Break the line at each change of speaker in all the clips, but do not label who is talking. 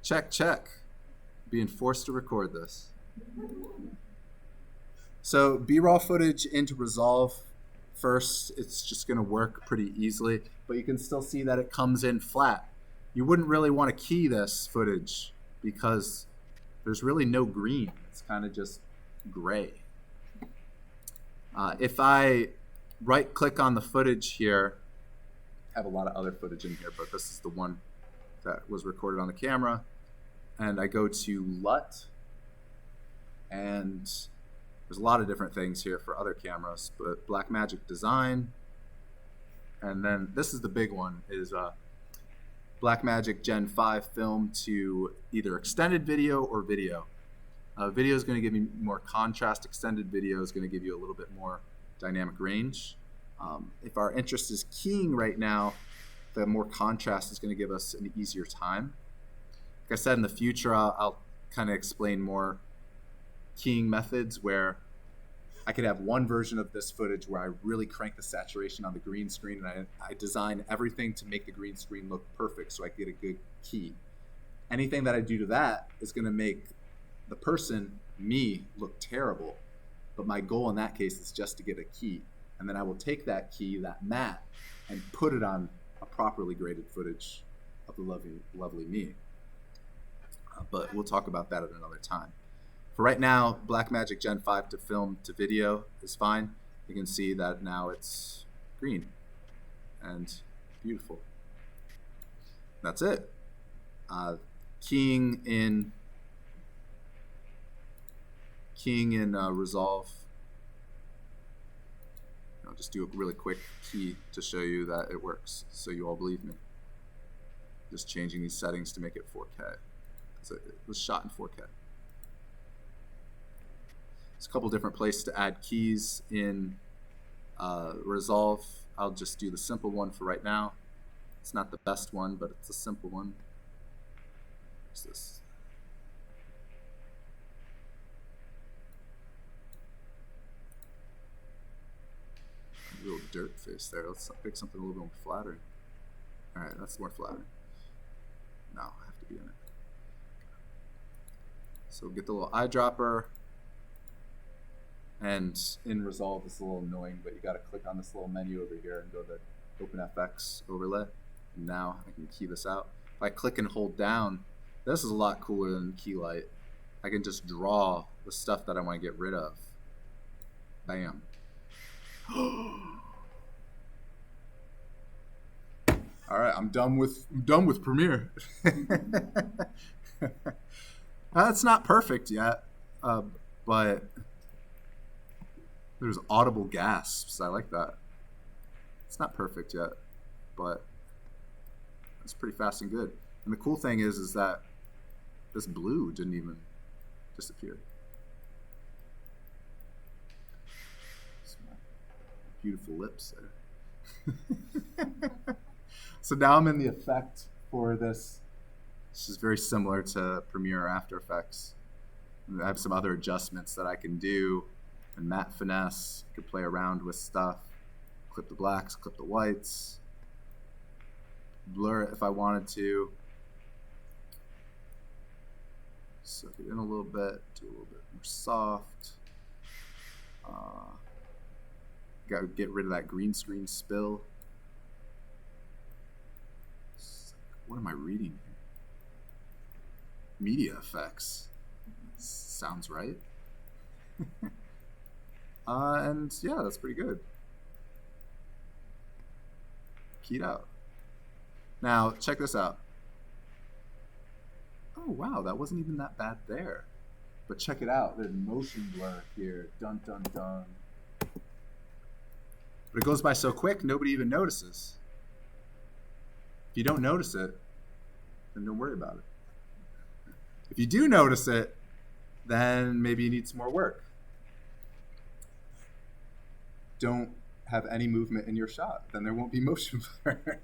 Check, check. Being forced to record this. So B-roll footage into Resolve first, it's just going to work pretty easily, but you can still see that it comes in flat. You wouldn't really want to key this footage because there's really no green. It's kind of just gray. If I right-click on the footage here, I have a lot of other footage in here, but this is the one that was recorded on the camera. And I go to LUT, and there's a lot of different things here for other cameras, but Blackmagic Design, and then this is the big one, is Blackmagic Gen 5 film to either extended video or video. Video is going to give you more contrast. Extended video is going to give you a little bit more dynamic range. If our interest is keying right now, the more contrast is going to give us an easier time. Like I said, in the future, I'll kind of explain more keying methods where I could have one version of this footage where I really crank the saturation on the green screen and I design everything to make the green screen look perfect so I get a good key. Anything that I do to that is going to make the person, me, look terrible. But my goal in that case is just to get a key. And then I will take that key, that matte, and put it on a properly graded footage of the lovely me. But we'll talk about that at another time. For right now, Blackmagic Gen 5 to film to video is fine. You can see that now it's green and beautiful. That's it. Keying in Resolve. I'll just do a really quick key to show you that it works, so you all believe me. Just changing these settings to make it 4K. So it was shot in 4K. There's a couple different places to add keys in Resolve. I'll just do the simple one for right now. It's not the best one, but it's a simple one. What's this? Little dirt face there. Let's pick something a little bit more flattering. All right, that's more flattering. No, I have to be in it. So get the little eyedropper, and in Resolve it's a little annoying, but you got to click on this little menu over here and go to OpenFX overlay. And now I can key this out. If I click and hold down, this is a lot cooler than Keylight. I can just draw the stuff that I want to get rid of. Bam. All right, I'm done with Premiere. It's not perfect yet, but there's audible gasps. I like that. It's not perfect yet, but it's pretty fast and good. And the cool thing is that this blue didn't even disappear. Beautiful lips there. So now I'm in the effect for this. This is very similar to Premiere or After Effects. I have some other adjustments that I can do. And matte finesse, I can play around with stuff. Clip the blacks, clip the whites. Blur it if I wanted to. Soak it in a little bit, do a little bit more soft. Got to get rid of that green screen spill. What am I reading here? Media effects. Sounds right. And yeah, that's pretty good. Keyed out. Now, check this out. Oh, wow, that wasn't even that bad there. But check it out. There's motion blur here. Dun, dun, dun. But it goes by so quick, nobody even notices. If you don't notice it, then don't worry about it. If you do notice it, then maybe you need some more work. Don't have any movement in your shot, then there won't be motion blur.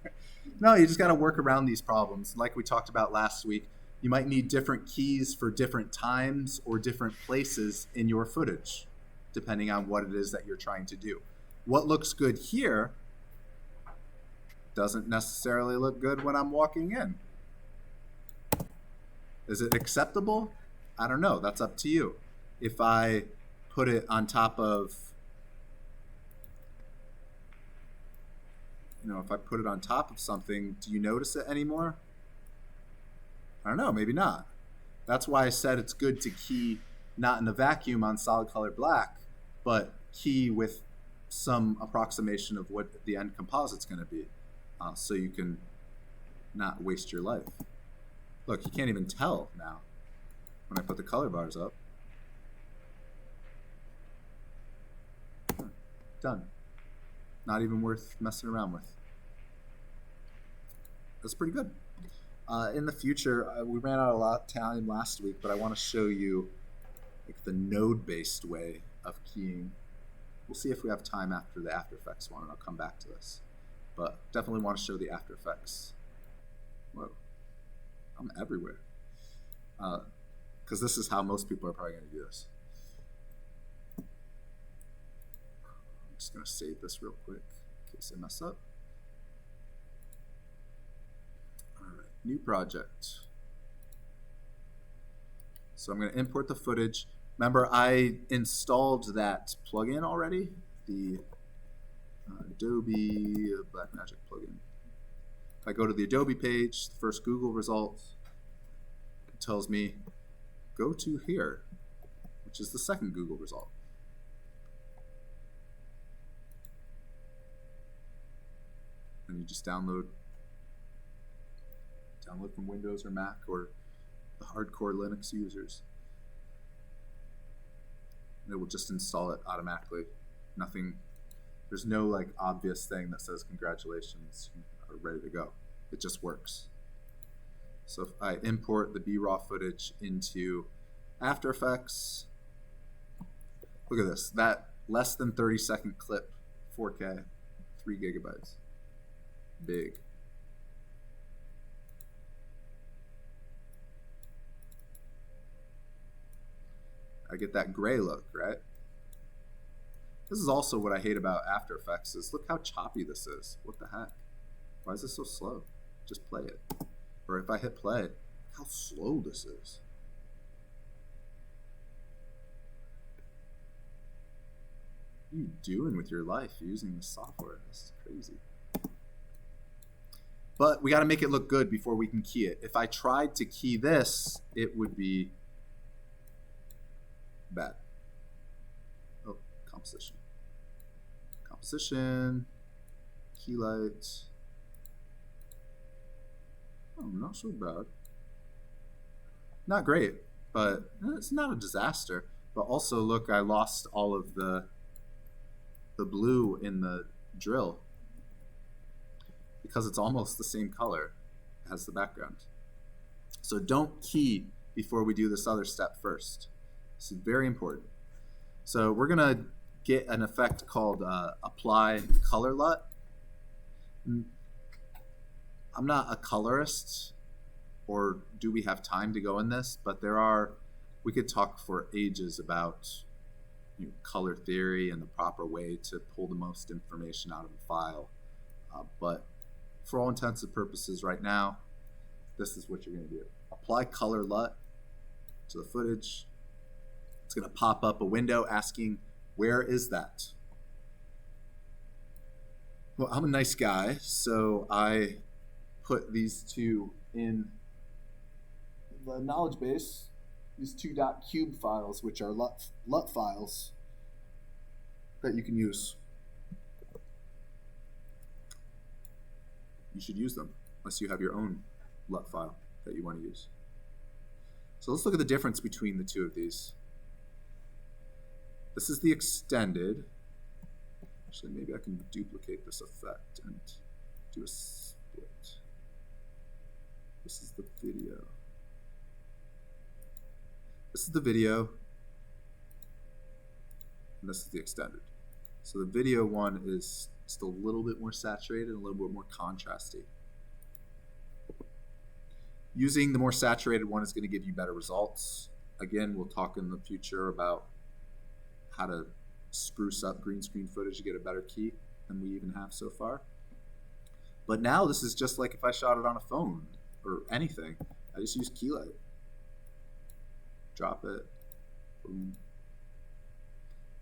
No, you just got to work around these problems. Like we talked about last week, you might need different keys for different times or different places in your footage, depending on what it is that you're trying to do. What looks good here doesn't necessarily look good when I'm walking in. Is it acceptable? I don't know. That's up to you. If I put it on top of, if I put it on top of something, do you notice it anymore? I don't know, maybe not. That's why I said it's good to key not in a vacuum on solid color black, but key with some approximation of what the end composite's going to be, so you can not waste your life. Look, you can't even tell now when I put the color bars up. Done. Not even worth messing around with. That's pretty good. In the future, we ran out of a lot of time last week, but I want to show you like the node-based way of keying. We'll see if we have time after the After Effects one, and I'll come back to this. But definitely want to show the After Effects. Whoa, I'm everywhere. Because this is how most people are probably going to do this. I'm just going to save this real quick in case I mess up. All right, new project. So I'm going to import the footage. Remember, I installed that plugin already, the Adobe Blackmagic plugin. If I go to the Adobe page, the first Google result, it tells me, go to here, which is the second Google result. And you just download from Windows or Mac or the hardcore Linux users. And it will just install it automatically. Nothing, there's no like obvious thing that says congratulations, you are ready to go. It just works. So if I import the B-raw footage into After Effects, look at this, that less than 30-second clip, 4K, 3 gigabytes, big. I get that gray look, right? This is also what I hate about After Effects is look how choppy this is. What the heck? Why is this so slow? Just play it. Or if I hit play, how slow this is. What are you doing with your life using this software? This is crazy. But we got to make it look good before we can key it. If I tried to key this, it would be bad. Oh, composition. Composition, key light. Oh, not so bad. Not great, but it's not a disaster. But also, look, I lost all of the blue in the drill because it's almost the same color as the background. So don't key before we do this other step first. This is very important. So we're going to get an effect called Apply Color LUT. I'm not a colorist, or do we have time to go in this? But we could talk for ages about color theory and the proper way to pull the most information out of a file. But for all intents and purposes right now, this is what you're going to do. Apply Color LUT to the footage. It's going to pop up a window asking, where is that? Well, I'm a nice guy, so I put these two in the knowledge base, these two .cube files, which are LUT files that you can use. You should use them, unless you have your own LUT file that you want to use. So let's look at the difference between the two of these. This is the extended. Actually, maybe I can duplicate this effect and do a split. This is the video. This is the video. And this is the extended. So the video one is just a little bit more saturated and a little bit more contrasty. Using the more saturated one is going to give you better results. Again, we'll talk in the future about how to spruce up green screen footage to get a better key than we even have so far. But now this is just like if I shot it on a phone or anything. I just use key light. drop it, boom.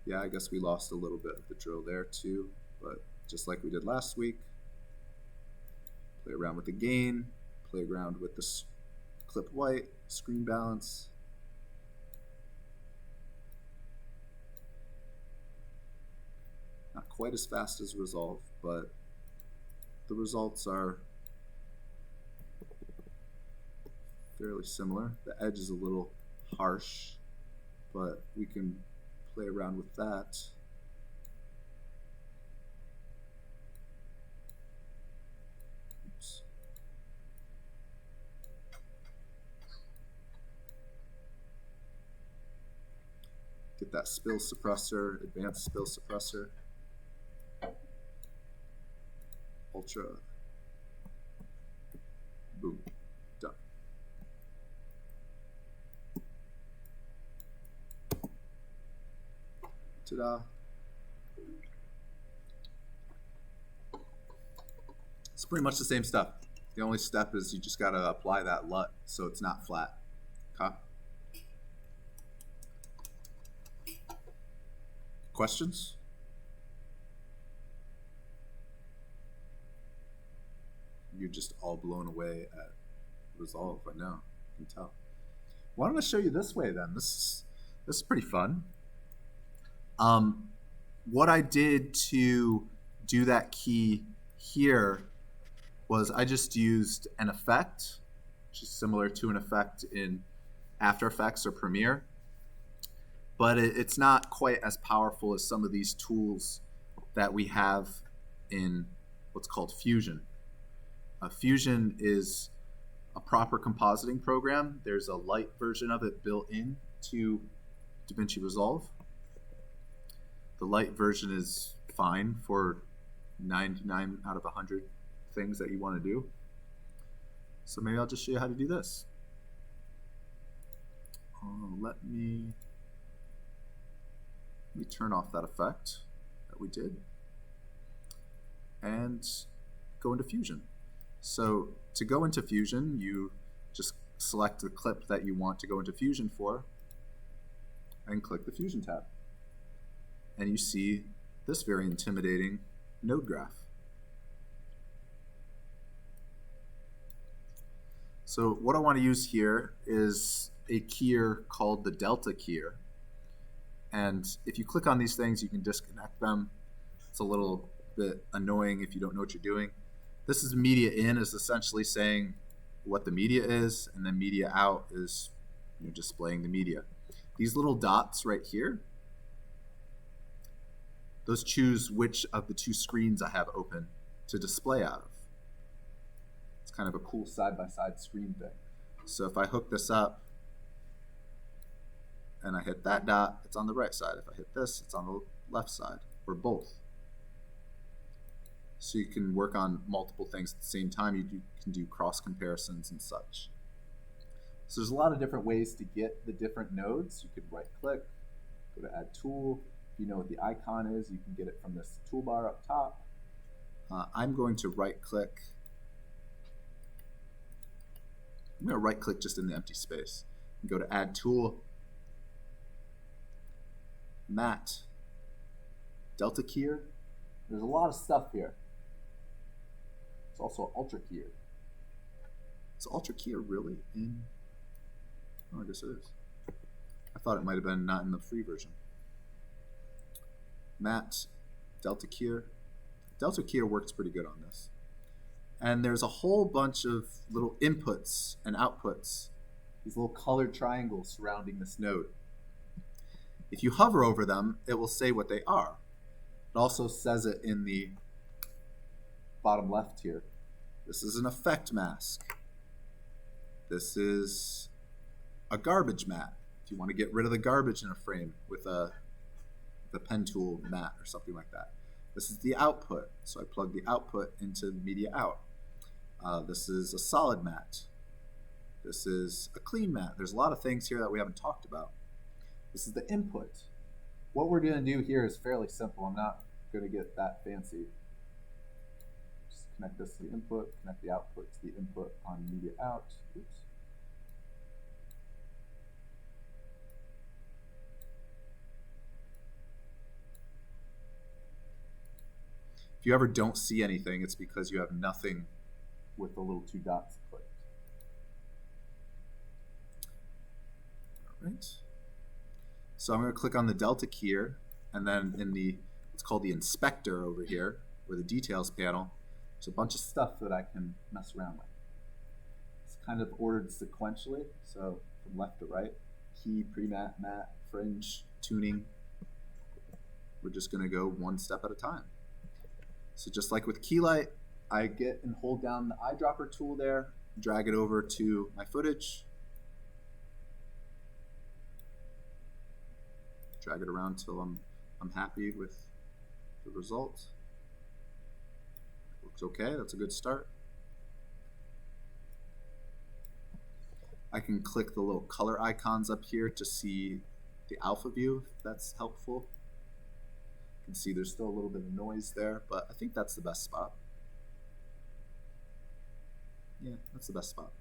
Yeah, I guess we lost a little bit of the drill there too, but just like we did last week, play around with the gain, play around with the clip white, screen balance. Not quite as fast as Resolve, but the results are fairly similar. The edge is a little harsh, but we can play around with that. Oops. Get that spill suppressor, advanced spill suppressor. Ultra. Boom. Done. Ta-da. It's pretty much the same stuff. The only step is you just got to apply that LUT so it's not flat. Okay? Questions? You're just all blown away at Resolve. I know. I can tell. Why don't I show you this way then? This is pretty fun. What I did to do that key here was I just used an effect, which is similar to an effect in After Effects or Premiere, but it's not quite as powerful as some of these tools that we have in what's called Fusion. Fusion is a proper compositing program. There's a light version of it built in to DaVinci Resolve. The light version is fine for 99 out of 100 things that you want to do. So maybe I'll just show you how to do this. Let me turn off that effect that we did and go into Fusion. So to go into Fusion, you just select the clip that you want to go into Fusion for and click the Fusion tab. And you see this very intimidating node graph. So what I want to use here is a keyer called the delta keyer. And if you click on these things, you can disconnect them. It's a little bit annoying if you don't know what you're doing. This is media in is essentially saying what the media is, and then media out is displaying the media. These little dots right here, those choose which of the two screens I have open to display out of. It's kind of a cool side-by-side screen thing. So if I hook this up and I hit that dot, it's on the right side. If I hit this, it's on the left side, or both. So you can work on multiple things at the same time. You can do cross comparisons and such. So there's a lot of different ways to get the different nodes. You could right click, go to add tool. If you know what the icon is, you can get it from this toolbar up top. I'm going to right click. I'm going to right click just in the empty space and go to add tool, matte, delta keyer. There's a lot of stuff here. It's also ultra keyer. Is ultra keyer really in? Oh, I guess it is. I thought it might have been not in the free version. Matte, delta keyer. Delta keyer works pretty good on this. And there's a whole bunch of little inputs and outputs, these little colored triangles surrounding this node. If you hover over them, it will say what they are. It also says it in the bottom left here. This is an effect mask. This is a garbage matte. If you want to get rid of the garbage in a frame with the pen tool matte or something like that. This is the output. So I plug the output into the media out. This is a solid matte. This is a clean matte. There's a lot of things here that we haven't talked about. This is the input. What we're going to do here is fairly simple. I'm not going to get that fancy. Just connect this to the input, connect the output to the input on media out. Oops. If you ever don't see anything, it's because you have nothing with the little two dots clicked. All right. So I'm going to click on the Delta key here, and then in the, it's called the inspector over here, or the details panel, there's a bunch of stuff that I can mess around with. It's kind of ordered sequentially, so from left to right, key, pre-mat, matte, fringe, tuning. We're just going to go one step at a time. So just like with Keylight, I get and hold down the eyedropper tool there, drag it over to my footage, drag it around till I'm happy with the result. Looks okay, that's a good start. I can click the little color icons up here to see the alpha view, if that's helpful. You can see there's still a little bit of noise there, but I think that's the best spot. Yeah, that's the best spot.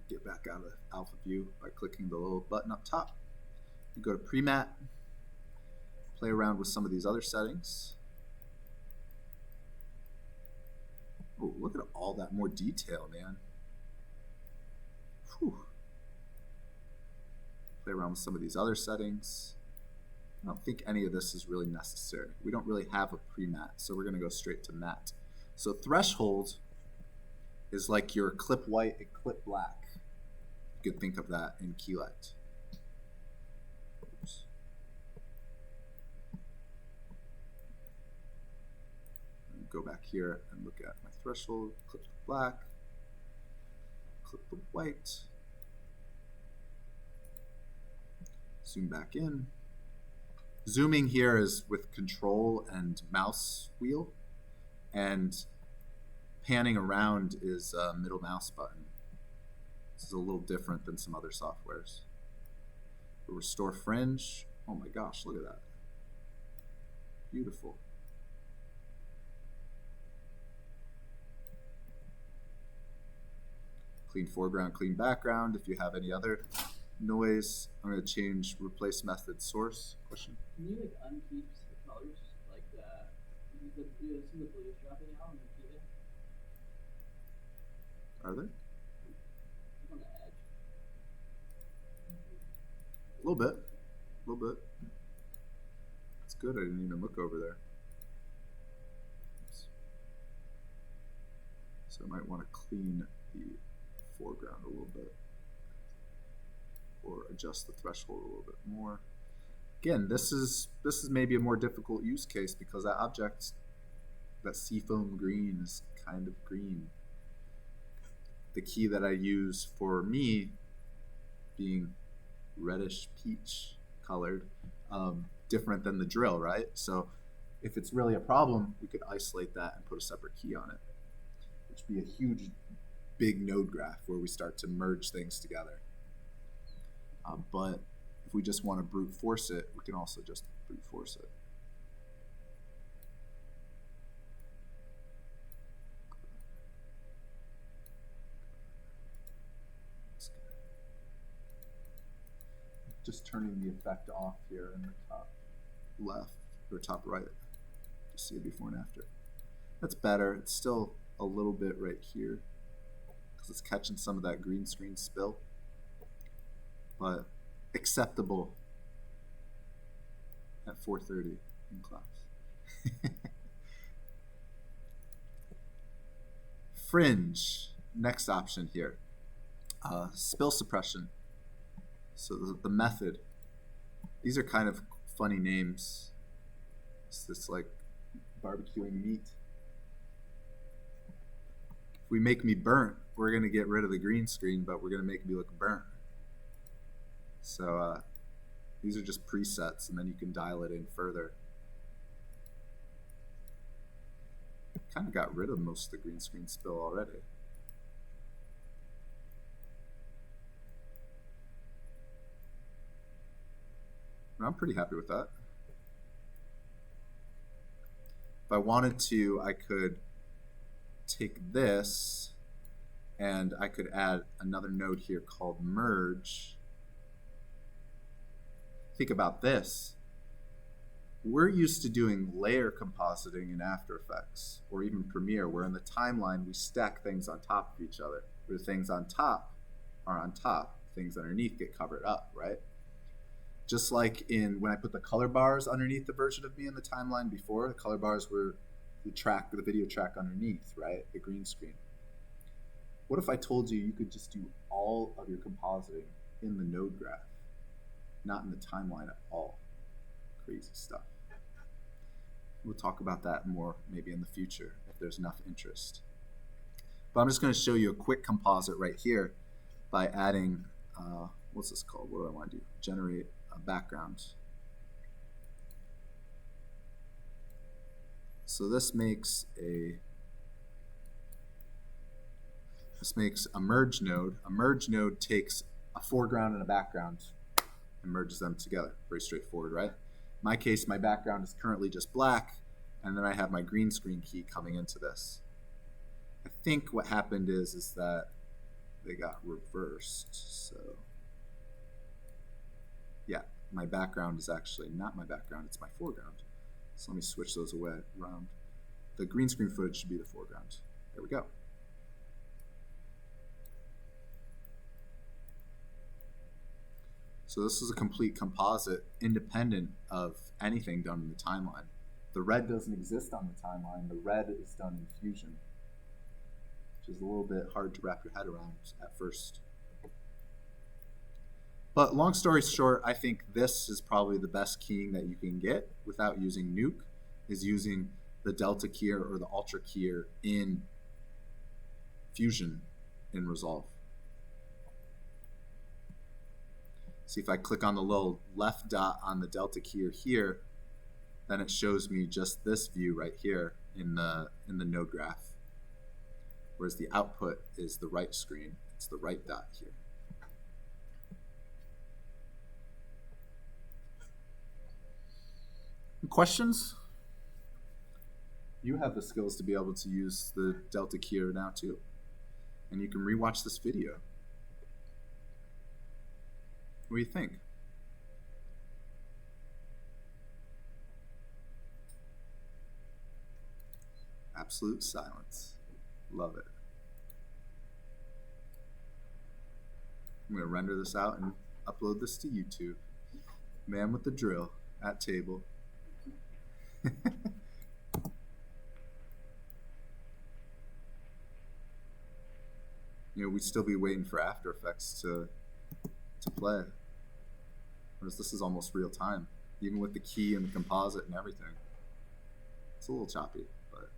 Get back out of alpha view by clicking the little button up top. You go to pre-mat, play around with some of these other settings. Oh, look at all that more detail, man. Whew. Play around with some of these other settings. I don't think any of this is really necessary. We don't really have a pre-mat, so we're going to go straight to matte. So threshold is like your clip white and clip black. You could think of that in Keylight. Oops. Go back here and look at my threshold, clip the black, clip the white, zoom back in. Zooming here is with control and mouse wheel, and panning around is a middle mouse button. This is a little different than some other softwares. Restore fringe. Oh my gosh, look at that. Beautiful. Clean foreground, clean background. If you have any other noise, I'm going to change replace method source. Question?
Can you like unkeep the colors like that? See the blues dropping out and keep it?
Are they?
On the edge.
A little bit. A little bit. That's good. I didn't even look over there. Oops. So I might want to clean the foreground a little bit, or adjust the threshold a little bit more. Again, this is maybe a more difficult use case because that object, that seafoam green, is kind of green. The key that I use for me being reddish peach colored, different than the drill, right? So if it's really a problem, we could isolate that and put a separate key on it, which would be a huge big node graph where we start to merge things together. But if we just want to brute force it, we can also just brute force it. Just turning the effect off here in the top left or top right to see it before and after. That's better. It's still a little bit right here because it's catching some of that green screen spill, but acceptable at 4:30 in class. Fringe, next option here. Spill suppression. So the method, these are kind of funny names. It's this like barbecuing meat. If we make me burnt, we're going to get rid of the green screen, but we're going to make me look burnt. So these are just presets, and then you can dial it in further. Kind of got rid of most of the green screen spill already. And I'm pretty happy with that. If I wanted to, I could take this and I could add another node here called merge. Think about this. we're used to doing layer compositing in After Effects or even Premiere, where in the timeline we stack things on top of each other, where things on top are on top, things underneath get covered up, right? Just like when I put the color bars underneath the version of me in the timeline before, the color bars were the video track underneath, right? The green screen. What if I told you you could just do all of your compositing in the node graph, not in the timeline at all? Crazy stuff. We'll talk about that more maybe in the future if there's enough interest. But I'm just going to show you a quick composite right here by adding, what's this called? What do I want to do? Generate a background. So this makes a merge node. A merge node takes a foreground and a background and merges them together. Very straightforward, right? In my case, my background is currently just black, and then I have my green screen key coming into this. I think what happened is that they got reversed. So yeah, my background is actually not my background, it's my foreground. So let me switch those around. The green screen footage should be the foreground. There we go. So this is a complete composite independent of anything done in the timeline. The red doesn't exist on the timeline. The red is done in Fusion, which is a little bit hard to wrap your head around at first. But long story short, I think this is probably the best keying that you can get without using Nuke, is using the Delta keyer or the Ultra keyer in Fusion in Resolve. See, if I click on the little left dot on the Delta keyer here, then it shows me just this view right here in the node graph. Whereas the output is the right screen. It's the right dot here. Questions? You have the skills to be able to use the Delta keyer now too. And you can rewatch this video. What do you think? Absolute silence. Love it. I'm going to render this out and upload this to YouTube. Man with the drill at table. You know, we'd still be waiting for After Effects to play. Whereas this is almost real time, even with the key and the composite and everything. It's a little choppy, but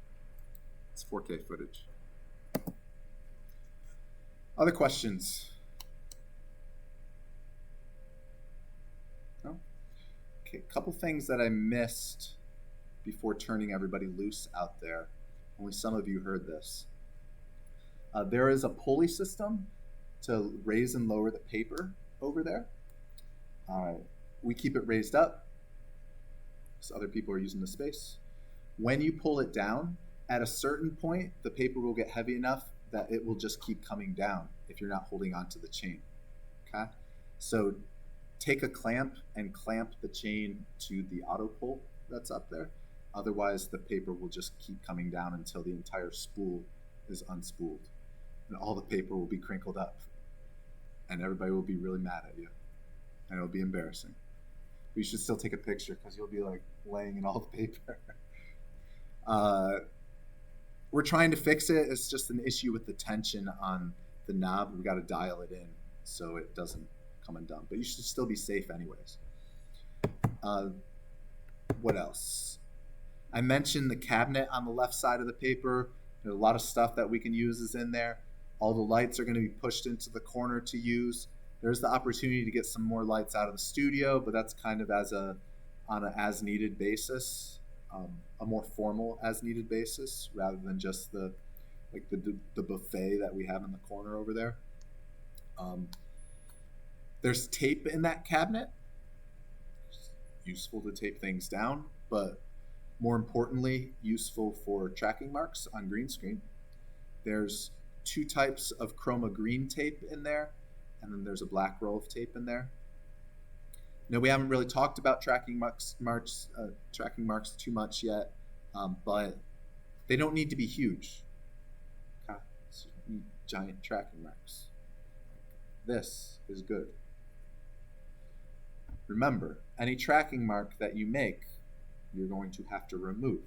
it's 4K footage. Other questions? No? Okay, a couple things that I missed before turning everybody loose out there. Only some of you heard this. There is a pulley system to raise and lower the paper over there. We keep it raised up so other people are using the space. When you pull it down, at a certain point, the paper will get heavy enough that it will just keep coming down if you're not holding onto the chain. Okay? So take a clamp and clamp the chain to the auto pull that's up there. Otherwise, the paper will just keep coming down until the entire spool is unspooled. And all the paper will be crinkled up. And everybody will be really mad at you. And it'll be embarrassing. But you should still take a picture because you'll be like laying in all the paper. We're trying to fix it. It's just an issue with the tension on the knob. We got to dial it in so it doesn't come undone. But you should still be safe anyways. What else? I mentioned the cabinet on the left side of the paper. There's a lot of stuff that we can use is in there. All the lights are going to be pushed into the corner to use. There's the opportunity to get some more lights out of the studio, but that's kind of on an as-needed basis, a more formal as-needed basis, rather than just the buffet that we have in the corner over there. There's tape in that cabinet. It's useful to tape things down, but more importantly, useful for tracking marks on green screen. There's 2 types of chroma green tape in there, and then there's a black roll of tape in there. No, we haven't really talked about tracking marks too much yet, but they don't need to be huge. Okay? So you don't need giant tracking marks. This is good. Remember, any tracking mark that you make, you're going to have to remove,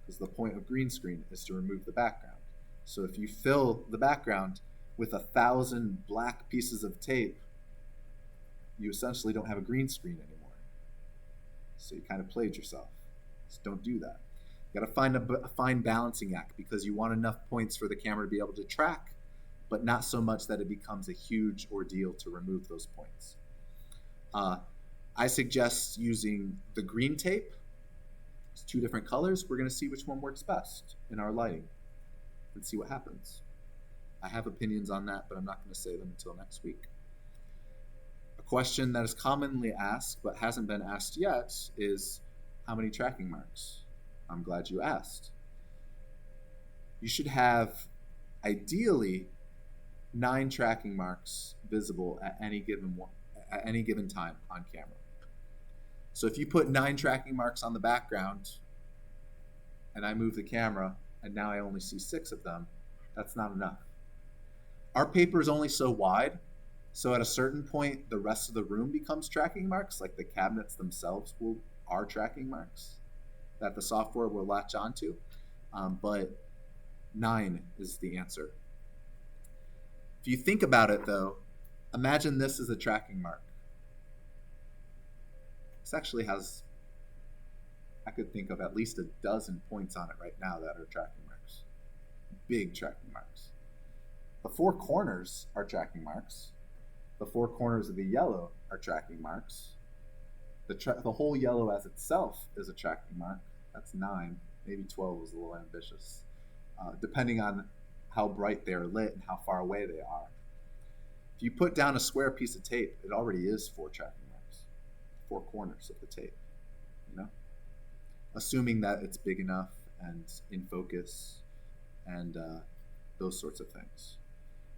because the point of green screen is to remove the background. So if you fill the background with 1,000 black pieces of tape, you essentially don't have a green screen anymore. So you kind of played yourself. So don't do that. You got to find a fine balancing act, because you want enough points for the camera to be able to track, but not so much that it becomes a huge ordeal to remove those points. I suggest using the green tape. It's 2 different colors. We're going to see which one works best in our lighting and see what happens. I have opinions on that, but I'm not going to say them until next week. A question that is commonly asked but hasn't been asked yet is, how many tracking marks? I'm glad you asked. You should have, ideally, 9 tracking marks visible at any given time on camera. So if you put 9 tracking marks on the background and I move the camera and now I only see 6 of them, that's not enough. Our paper is only so wide, so at a certain point the rest of the room becomes tracking marks, like the cabinets themselves are tracking marks that the software will latch onto, but 9 is the answer. If you think about it though, imagine this is a tracking mark. This actually has, I could think of at least 12 points on it right now that are tracking marks. Big tracking marks. The 4 corners are tracking marks. The 4 corners of the yellow are tracking marks. The whole yellow as itself is a tracking mark. That's 9. Maybe 12 was a little ambitious. Depending on how bright they are lit and how far away they are. If you put down a square piece of tape, it already is 4 tracking marks. 4 corners of the tape, you know? Assuming that it's big enough and in focus and those sorts of things.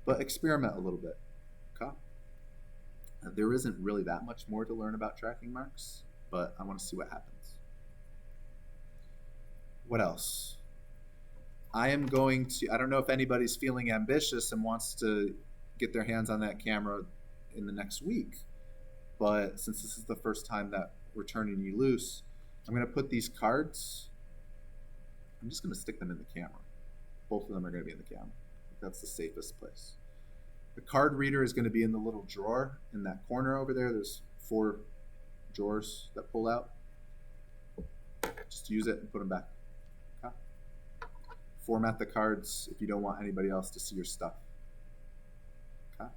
But experiment a little bit, okay? There isn't really that much more to learn about tracking marks, but I want to see what happens. What else? I don't know if anybody's feeling ambitious and wants to get their hands on that camera in the next week, but since this is the first time that we're turning you loose, I'm going to put these cards, I'm just going to stick them in the camera. Both of them are going to be in the camera. That's the safest place. The card reader is going to be in the little drawer in that corner over there. There's 4 drawers that pull out. Just use it and put them back. Okay? Format the cards if you don't want anybody else to see your stuff. Okay?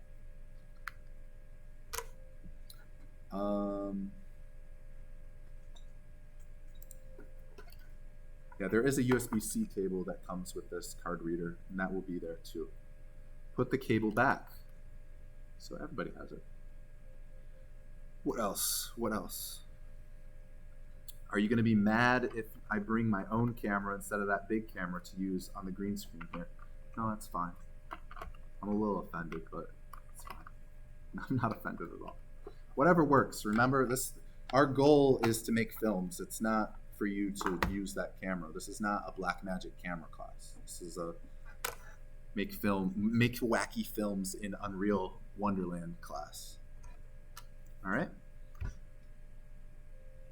Yeah, there is a USB-C cable that comes with this card reader, and that will be there too. Put the cable back so everybody has it. What else? What else? Are you going to be mad if I bring my own camera instead of that big camera to use on the green screen here? No, that's fine. I'm a little offended, but it's fine. I'm not offended at all. Whatever works. Remember, our goal is to make films. It's not for you to use that camera. This is not a Blackmagic camera class. This is a make wacky films in Unreal Wonderland class. All right?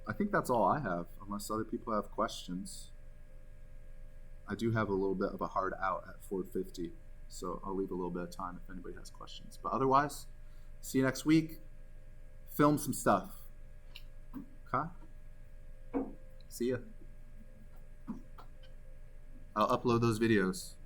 I think that's all I have, unless other people have questions. I do have a little bit of a hard out at 4:50, so I'll leave a little bit of time if anybody has questions. But otherwise, see you next week. Film some stuff. Okay? See ya. I'll upload those videos.